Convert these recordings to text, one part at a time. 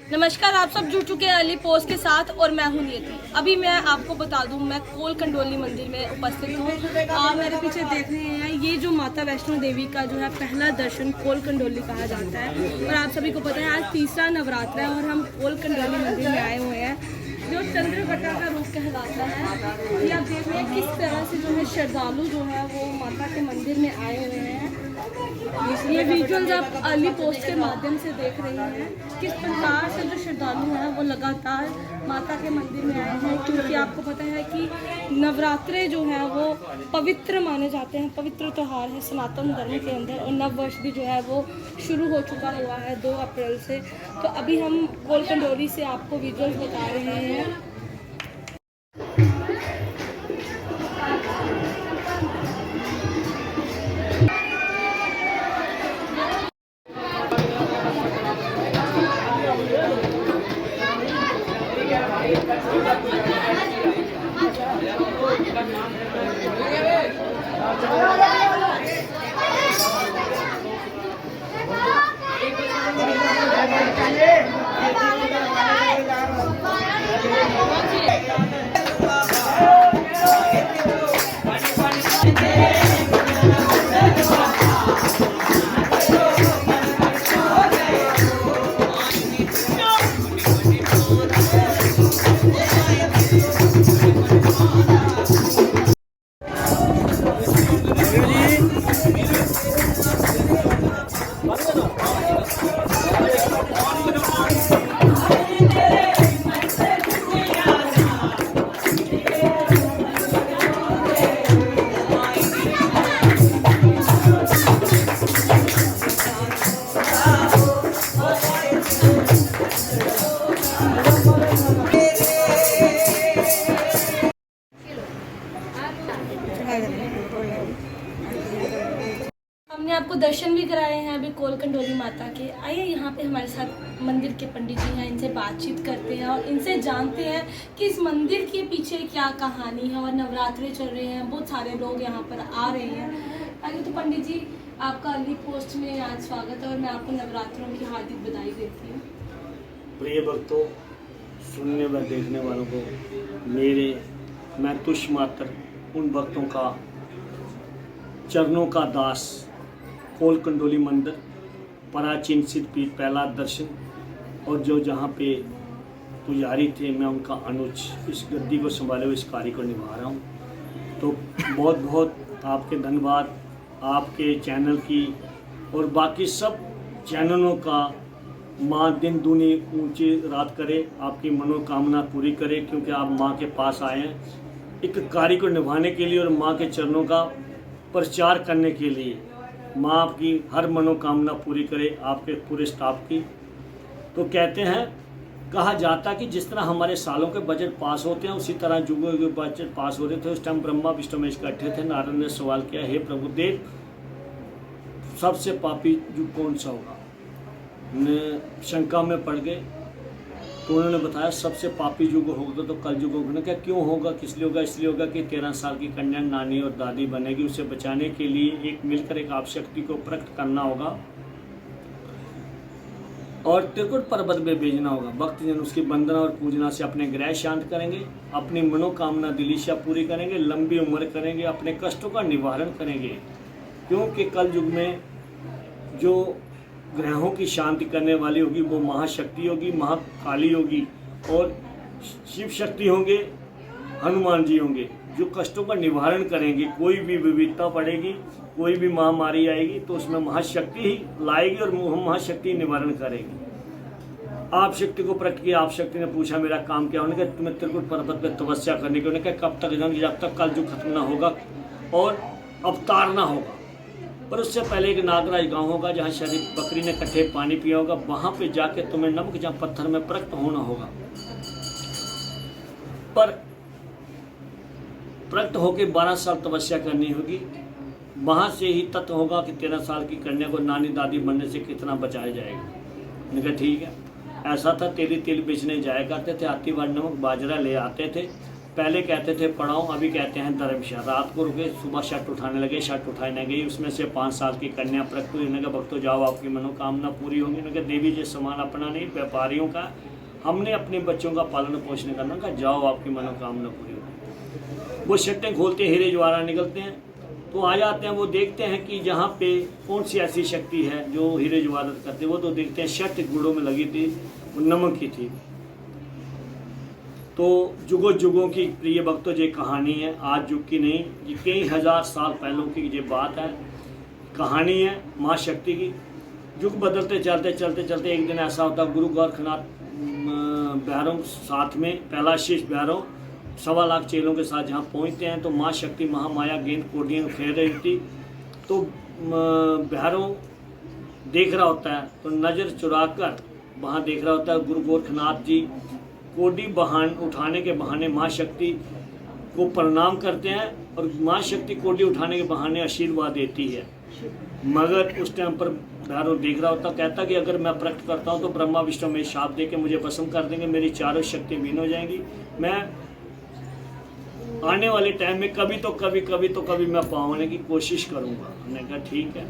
नमस्कार, आप सब जुड़ चुके हैं अर्ली पोस्ट के साथ और मैं हूं नियति। अभी मैं आपको बता दूं, मैं कोल कंडोली मंदिर में उपस्थित हूं। आप मेरे पीछे देख रहे हैं, ये जो माता वैष्णो देवी का जो है पहला दर्शन कोल कंडोली कहा जाता है। और आप सभी को पता है आज तीसरा नवरात्र है और हम कोल कंडोली मंदिर में आए हुए हैं जो चंद्रवटा का रूप कहलाता है। ये आप देख रहे हैं किस तरह से जो है श्रद्धालु जो है वो माता के मंदिर में आए हुए हैं। ये विजुअल्स आप अर्ली पोस्ट के माध्यम से देख रहे हैं किस प्रकार से जो श्रद्धालु हैं वो लगातार माता के मंदिर में आए हैं, क्योंकि आपको पता है कि नवरात्रे जो हैं वो पवित्र माने जाते हैं, पवित्र त्यौहार है सनातन धर्म के अंदर। और नव वर्ष भी जो है वो शुरू हो चुका हुआ है 2 अप्रैल से। तो अभी हम कोल कंडोली से आपको विजुअल्स बता रहे हैं। हमने आपको दर्शन भी कराए हैं अभी कोल कंडोली माता के। आइए यहाँ पे हमारे साथ मंदिर के पंडित जी हैं, इनसे बातचीत करते हैं और इनसे जानते हैं कि इस मंदिर के पीछे क्या कहानी है। और नवरात्रे चल रहे हैं, बहुत सारे लोग यहाँ पर आ रहे हैं। आइए तो पंडित जी, आपका अर्ली पोस्ट में आज स्वागत है और मैं आपको नवरात्रों की हार्दिक बधाई देती हूँ। प्रिय भक्तों, सुनने व देखने वालों को मैं तुष्ट मात्र उन भक्तों का चरणों का दास कोल कंडोली मंदिर प्राचीन सिद्धपीठ पहला दर्शन और जो जहाँ पे पुजारी थे मैं उनका अनुज इस गद्दी को संभाले हुए इस कार्य को निभा रहा हूँ। तो बहुत बहुत आपके धन्यवाद, आपके चैनल की और बाकी सब चैनलों का। माँ दिन दूनी ऊंची रात करे, आपकी मनोकामना पूरी करे, क्योंकि आप माँ के पास आए हैं एक कार्य को निभाने के लिए और माँ के चरणों का प्रचार करने के लिए। माँ आपकी हर मनोकामना पूरी करे, आपके पूरे स्टाफ की। तो कहते हैं, कहा जाता कि जिस तरह हमारे सालों के बजट पास होते हैं उसी तरह जुगों के बजट पास हो रहे थे। उस टाइम ब्रह्मा विष्णु महेश इकट्ठे थे। नारद ने सवाल किया, हे प्रभुदेव, सबसे पापी युग कौन सा होगा? ने शंका में पड़ गए तो उन्होंने बताया सबसे पापी युग होगा तो कल युग होगा। क्या क्यों होगा, किस लिए होगा? इसलिए होगा कि 13 साल की कन्या नानी और दादी बनेगी, उसे बचाने के लिए एक मिलकर एक आप शक्ति को प्रकट करना होगा और त्रिकुट पर्वत में भेजना होगा। भक्तजन उसकी वंदना और पूजना से अपने ग्रह शांत करेंगे, अपनी मनोकामना दिलीशा पूरी करेंगे, लंबी उम्र करेंगे, अपने कष्टों का निवारण करेंगे। क्योंकि कल युग में जो ग्रहों की शांति करने वाली होगी वो महाशक्ति होगी, महाकाली होगी और शिव शक्ति होंगे, हनुमान जी होंगे जो कष्टों का निवारण करेंगे। कोई भी विविधता पड़ेगी, कोई भी महामारी आएगी तो उसमें महाशक्ति ही लाएगी और महाशक्ति निवारण करेगी। आप शक्ति को प्रकट किया। आप शक्ति ने पूछा मेरा काम क्या? उन्होंने कहा तुम्हें त्रिकुट पर्वत पर तपस्या करने की। उन्होंने कहा कब तक? जब तक कल युग खत्म ना होगा और अवतारना होगा। पर उससे पहले एक नागराज गांव होगा जहाँ शरीर बकरी ने कट्ठे पानी पिया होगा, वहां पे जाके तुम्हें नमक जहाँ पत्थर में प्रकट होना होगा। पर प्रकट होके 12 साल तपस्या करनी होगी। वहां से ही तत्व होगा कि 13 साल की कन्या को नानी दादी बनने से कितना बचाया जाएगा। मैंने कहा ठीक है। ऐसा था, तेल बेचने जाया करते थे, आती बार नमक बाजरा ले आते थे पहले कहते थे पढ़ाओ, अभी कहते हैं धर्मशाला। रात को रुके, सुबह शर्ट उठाने लगे, शर्ट उठाने गई, उसमें से 5 साल की कन्या प्रकट हुई। इन्होंने कहा भक्तों जाओ, आपकी मनोकामना पूरी होगी। इन्होंने कहा देवी जी सामान अपना नहीं, व्यापारियों का, हमने अपने बच्चों का पालन पोषण करना। कहा जाओ, आपकी मनोकामना पूरी होगी। वो शर्टें खोलते, हीरे जवाहरात निकलते हैं, तो आ जाते हैं। वो देखते हैं कि जहाँ पे कौन सी ऐसी शक्ति है जो हीरे जवाहरात करते, वो तो देखते हैं शर्ट गुड़ों में लगी थी, वो नमक की थी। तो जुगों जुगों की प्रिय भक्तों ये कहानी है, आज जुग की नहीं, ये कई हजार साल पहलों की ये बात है, कहानी है माँ शक्ति की। युग बदलते चलते चलते चलते एक दिन ऐसा होता, गुरु गोरखनाथ भैरव साथ में, पहला शिष्य भैरव 1.25 लाख चेलों के साथ जहाँ पहुँचते हैं, तो माँ शक्ति महामाया गेंद कोडियाँ खेल रही थी। तो भैरव देख रहा होता है, तो नज़र चुरा कर वहाँ देख रहा होता है गुरु गोरखनाथ जी कोडी बहान उठाने के बहाने माँ शक्ति को प्रणाम करते हैं, और माँ शक्ति कोडी उठाने के बहाने आशीर्वाद देती है। मगर उस टाइम पर भैरव देख रहा होता, कहता कि अगर मैं प्रकट करता हूँ तो ब्रह्मा विष्णु में शाप दे के मुझे भस्म कर देंगे, मेरी चारों शक्ति वीन हो जाएंगी। मैं आने वाले टाइम में कभी मैं पाने की कोशिश करूँगा। हमने कहा ठीक है।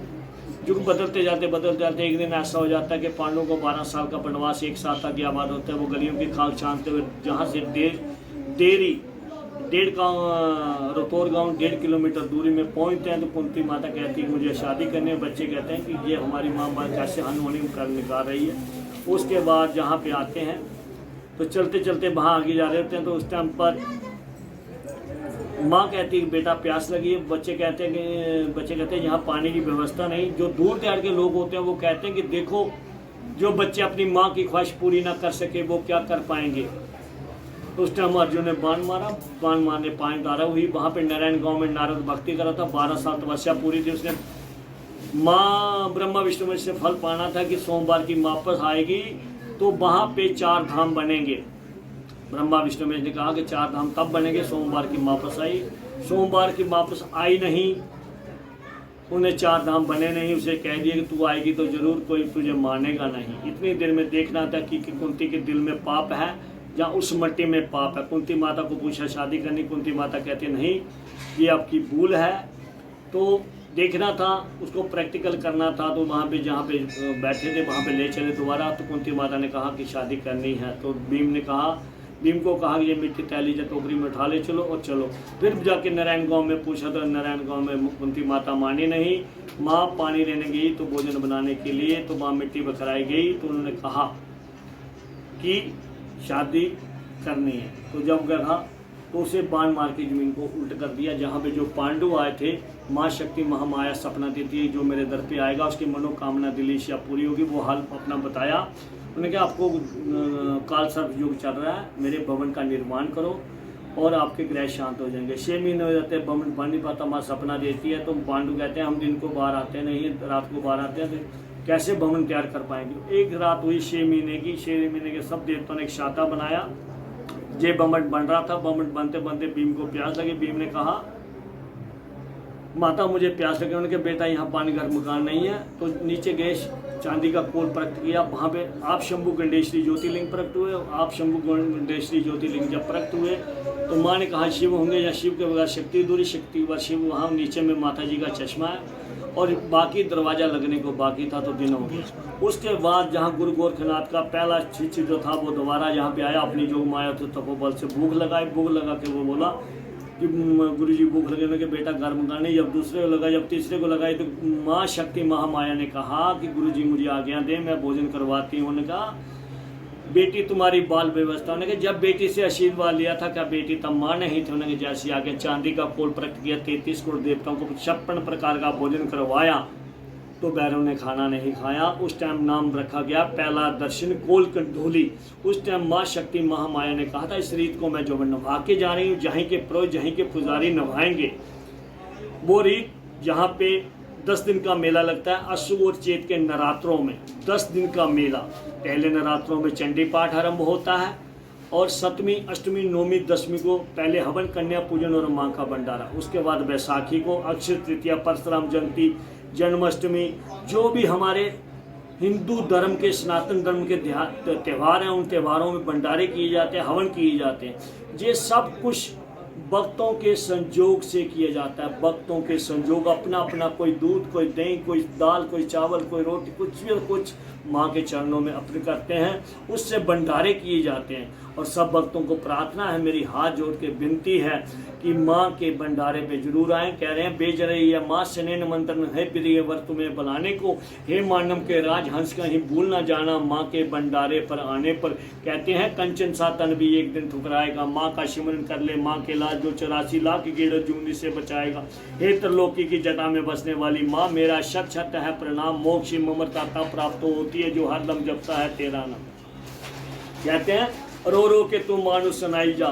युग बदलते जाते एक दिन ऐसा हो जाता है कि पांडवों को 12 साल का वनवास एक साथ तक आबाद होता है। वो गलियों की खाक छानते हुए जहाँ से डेढ़ गाँव रतौर गाँव 1.5 किलोमीटर दूरी में पहुँचते हैं, तो कुंती माता कहती है मुझे शादी करनी है। बच्चे कहते हैं कि ये हमारी माँ बाप कैसे अनहोनी कर निकाल रही है। उसके बाद जहाँ पे आते हैं तो चलते चलते वहाँ आगे जा रहे होते हैं, तो उस टाइम पर माँ कहती है बेटा प्यास लगी है। बच्चे कहते हैं यहाँ पानी की व्यवस्था नहीं। जो दूर दराज के लोग होते हैं वो कहते हैं कि देखो, जो बच्चे अपनी माँ की ख्वाहिश पूरी ना कर सके वो क्या कर पाएंगे। तो उस टाइम अर्जुन ने बाण मारा, बाण मारने 5 धारा हुई। वहाँ पे नारायण गांव में नारद भक्ति करा था, 12 साल तपस्या पूरी थी। उसने माँ ब्रह्मा विष्णु में से फल पाना था कि सोमवार की वापस आएगी तो वहाँ पे 4 धाम बनेंगे। ब्रह्मा विष्णु में ने कहा कि 4 धाम तब बनेंगे, सोमवार की वापस आई। सोमवार की वापस आई नहीं, उन्हें 4 धाम बने नहीं। उसे कह दिया कि तू आएगी तो जरूर, कोई तुझे मानेगा नहीं। इतनी देर में देखना था कि कुंती के दिल में पाप है या उस मट्टी में पाप है। कुंती माता को पूछा शादी करनी, कुंती माता कहती नहीं, ये आपकी भूल है। तो देखना था, उसको प्रैक्टिकल करना था। तो वहाँ पे जहाँ पे बैठे थे वहाँ पे ले चले दोबारा। तो कुंती माता ने कहा कि शादी करनी है। तो भीम को कहा कि ये मिट्टी तैली जा टोकरी में उठा ले चलो और चलो। फिर जाके नारायण गांव में पूछा तो नारायण गांव में कुंती माता मानी नहीं। माँ पानी लेने गई तो भोजन बनाने के लिए, तो माँ मिट्टी बखराई गई। तो उन्होंने कहा कि शादी करनी है। तो जब गया तो उसे बाण मार के जमीन को उल्ट कर दिया। जहाँ पे जो पांडु आए थे, माँ शक्ति महामाया सपना देती है जो मेरे दर पे आएगा उसकी मनोकामना दिलीशिया पूरी होगी। वो हाल अपना बताया। उन्होंने कहा आपको काल सर्प युग चल रहा है, मेरे भवन का निर्माण करो और आपके ग्रह शांत हो जाएंगे। 6 महीने हो जाते हैं, भवन बन नहीं पाता। माँ सपना देती है। तो पांडु कहते हैं हम दिन को बाहर आते नहीं, रात को बाहर आते हैं, तो कैसे भवन तैयार कर पाएंगे। एक रात हुई 6 महीने की। 6 महीने के सब देवताओं ने एक छाता बनाया। ये बमट बन रहा था। बमट बनते बनते भीम को प्यास लगी। भीम ने कहा माता मुझे प्यास लगी। उन्होंने कहा बेटा यहाँ पानी घर मकान नहीं है। तो नीचे गए, चांदी का कोल प्रकट किया। वहाँ पे आप शंभु गंडेश्वरी ज्योतिर्लिंग प्रकट हुए। आप शंभु गंडेश्वरी ज्योतिर्लिंग जब प्रकट हुए तो माँ ने कहा शिव होंगे या शिव के बगैर शक्ति दूरी, शक्ति के बाद शिव। वहाँ नीचे में माता जी का चश्मा है और बाकी दरवाजा लगने को बाकी था। तो दिन हो गया। उसके बाद जहाँ गुरु गोरखनाथ का पहला शिष्य जो था वो दोबारा यहाँ पे आया। अपनी जोग माया तो तपोबल से भूख लगाई। भूख लगा के वो बोला कि गुरुजी भूख लगे। उन्होंने बेटा घर मकाने। जब दूसरे को लगाई, जब तीसरे को लगाई, तो माँ शक्ति महामाया ने कहा कि गुरुजी मुझे आज्ञा दे, मैं भोजन करवाती हूँ। उन्होंने कहा बेटी तुम्हारी बाल व्यवस्था। उन्होंने कहा जब बेटी से आशीर्वाद लिया था क्या बेटी तब माँ नहीं थी। उन्होंने जैसे आगे चांदी का कोल प्रकट किया, 33 करोड़ देवताओं को 56 प्रकार का भोजन करवाया। तो भैरव ने खाना नहीं खाया। उस टाइम नाम रखा गया पहला दर्शन कोल कंडोली। उस टाइम माँ शक्ति महामाया ने कहा था इस रीत को मैं जो नभा के जा रही हूँ, जहीं के पुरोहित जहीं के पुजारी नभाएंगे। वो रीत जहाँ पे 10 दिन का मेला लगता है अश्व और चैत के नवरात्रों में। 10 दिन का मेला। पहले नवरात्रों में चंडी पाठ आरंभ होता है और 7वीं, 8वीं, 9वीं, 10वीं को पहले हवन, कन्या पूजन और माँ का भंडारा। उसके बाद बैसाखी को, अक्षय तृतीया, परशुराम जयंती, जन्माष्टमी, जो भी हमारे हिंदू धर्म के, सनातन धर्म के त्यौहार हैं, उन त्यौहारों में भंडारे किए जाते हैं, हवन किए जाते हैं। ये सब कुछ भक्तों के संजोग से किया जाता है। भक्तों के संजोग, अपना अपना, कोई दूध, कोई दही, कोई दाल, कोई चावल, कोई रोटी, कुछ भी कुछ माँ के चरणों में अर्पित करते हैं, उससे भंडारे किए जाते हैं। और सब भक्तों को प्रार्थना है, मेरी हाथ जोड़ के विनती है कि माँ के भंडारे पे जरूर आएँ। कह रहे हैं बेज रही है माँ सने निमंत्रण है प्रिय वर तुम्हें बुलाने को, हे मानव के राज हंस कहीं भूल ना जाना माँ के भंडारे पर आने पर। कहते हैं कंचन सा तन भी एक दिन ठुकराएगा, माँ का सिमरन कर ले माँ के लाज जो 84 लाख गेड़ जूनी से बचाएगा। हे त्रिलोकी की जटा में बसने वाली माँ, मेरा शत शत है प्रणाम, मोक्ष ममता तब प्राप्त होती है जो हरदम जपता है तेरा नाम। कहते हैं रो रो के तू मानु सुनाई जा,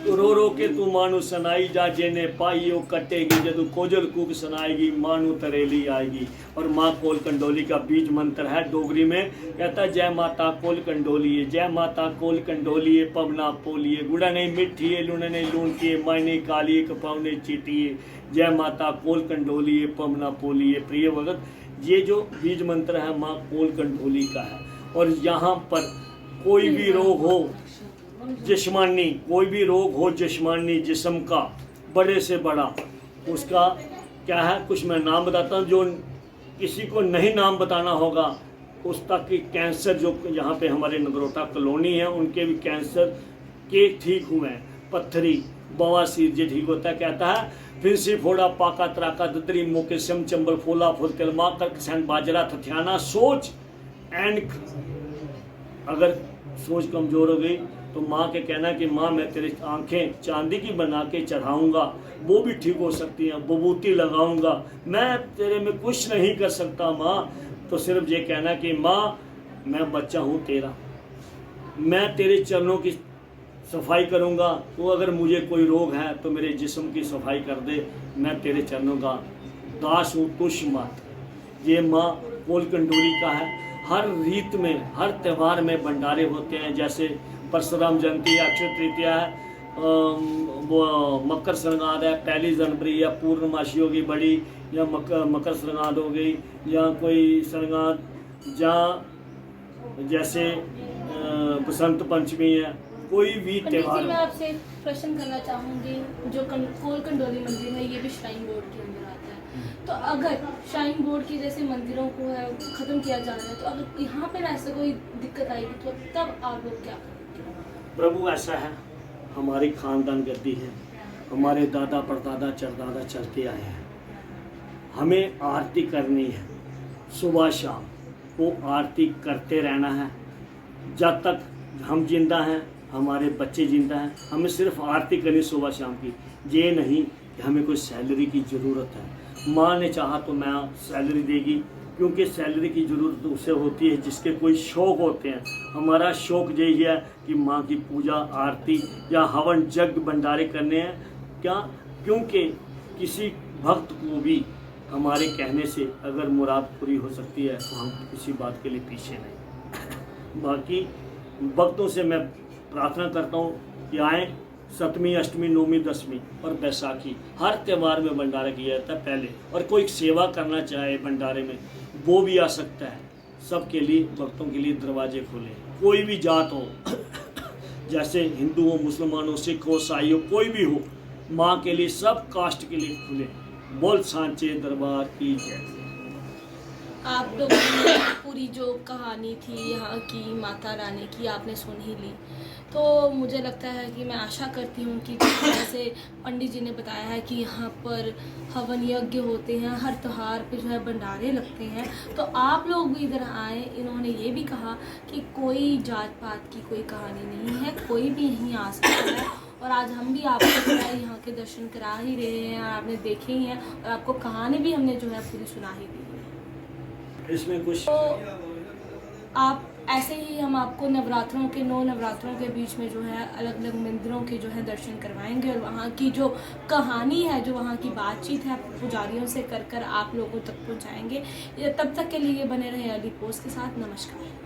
रो रो के तू मानु सुनाई जा, जेने पाइयो कटेगी जदू कोजल कूक सुनाएगी मानु तरेली आएगी। और माँ कोल कंडोली का बीज मंत्र है डोगरी में, कहता है जय माता कोल कंडोलिए, जय माता कोल कंडोलिए, पवना पोलिए, गुड़ा नहीं मिठिए, लूने नहीं लून किए, मायने कालिए कपावने चीटिए, जय माता कोल कंडोलिए, पवना पोलिए। प्रिय भगत, ये जो बीज मंत्र है माँ कोल कंडोली का है। और यहाँ पर कोई भी रोग हो जिस्मानी, कोई भी रोग हो जिस्मानी जिस्म का, बड़े से बड़ा, उसका क्या है कुछ मैं नाम बताता हूँ। जो किसी को नहीं नाम बताना होगा उस तक की कैंसर, जो यहाँ पे हमारे नगरोटा कॉलोनी है उनके भी कैंसर के ठीक हुए हैं। पत्थरी, बवासीर जो ठीक होता है, कहता है फिंसी फोड़ा पाका त्राका ददरी मोके सम चंबल फोला फुल तिलमा कर किसान बाजरा थथियाना सोच एंड। अगर सोच कमज़ोर हो गई तो माँ के कहना कि माँ मैं तेरी आंखें चांदी की बना के चढ़ाऊँगा, वो भी ठीक हो सकती हैं, बबूती लगाऊँगा, मैं तेरे में कुछ नहीं कर सकता माँ। तो सिर्फ ये कहना कि माँ मैं बच्चा हूँ तेरा, मैं तेरे चरणों की सफाई करूँगा, तो अगर मुझे कोई रोग है तो मेरे जिस्म की सफाई कर दे, मैं तेरे चरणों का दास हूँ तुष मात्र। ये माँ कोल कंडोली का है। हर रीत में, हर त्यौहार में भंडारे होते हैं, जैसे परशुराम जयंती है, अक्षय तृतीया है, वो मकर संक्रांत है, 1 जनवरी या पूर्णमासी होगी बड़ी, या मकर संक्रांत हो गई, या कोई संक्रांत जहाँ जैसे बसंत पंचमी है, कोई भी त्यौहार। मैं आपसे प्रश्न करना चाहूँगी, जो कोल कंडोली मंदिर है ये भी श्राइन बोर्ड के अंदर आता है, तो अगर श्राइन बोर्ड की जैसे मंदिरों को है ख़त्म किया जा रहा है, तो अगर यहाँ पर ऐसा कोई दिक्कत आएगी तो तब आप लोग क्या करेंगे? प्रभु ऐसा है, हमारी खानदान गद्दी है, हमारे दादा परदादा चरदादा चलते आए हैं, हमें आरती करनी है, सुबह शाम वो आरती करते रहना है। जब तक हम जिंदा हैं, हमारे बच्चे जिंदा हैं, हमें सिर्फ आरती करनी सुबह शाम की। ये नहीं कि हमें कोई सैलरी की ज़रूरत है। माँ ने चाहा तो मैं सैलरी देगी, क्योंकि सैलरी की ज़रूरत उसे होती है जिसके कोई शौक़ होते हैं। हमारा शौक़ यही है कि माँ की पूजा, आरती या हवन यज्ञ भंडारे करने हैं। क्या? क्योंकि किसी भक्त को भी हमारे कहने से अगर मुराद पूरी हो सकती है तो हम किसी बात के लिए पीछे नहीं। बाकी भक्तों से मैं प्रार्थना करता हूँ कि आएँ। 7वीं, 8वीं, 9वीं, 10वीं और बैसाखी हर त्यौहार में भंडारा किया जाता है पहले, और कोई सेवा करना चाहे भंडारे में वो भी आ सकता है। सबके लिए, भक्तों के लिए दरवाजे खोले, कोई भी जात हो जैसे हिंदू हो, मुसलमान हो, सिख हो, ईसाई हो, कोई भी हो, माँ के लिए, सब कास्ट के लिए खुले। बोल सांचे दरबार की जय। आप लोगों ने पूरी जो कहानी थी यहाँ की माता रानी की आपने सुन ही ली, तो मुझे लगता है कि मैं आशा करती हूँ कि जैसे पंडित जी ने बताया है कि यहाँ पर हवन यज्ञ होते हैं, हर त्यौहार पे जो है भंडारे लगते हैं, तो आप लोग भी इधर आए। इन्होंने ये भी कहा कि कोई जात पात की कोई कहानी नहीं है, कोई भी यहीं आ सकता है। और आज हम भी आपको जो है यहाँ के दर्शन करा ही रहे हैं, और आपने देखे ही हैं, और आपको कहानी भी हमने जो है पूरी सुना ही दी है। इसमें कुछ तो आप ऐसे ही हम आपको नवरात्रों के 9 नवरात्रों के बीच में जो है अलग अलग मंदिरों के जो है दर्शन करवाएंगे, और वहाँ की जो कहानी है, जो वहाँ की बातचीत है, पुजारियों से कर कर आप लोगों तक पहुँचाएंगे। तब तक के लिए बने रहे अली पोस्ट के साथ। नमस्कार।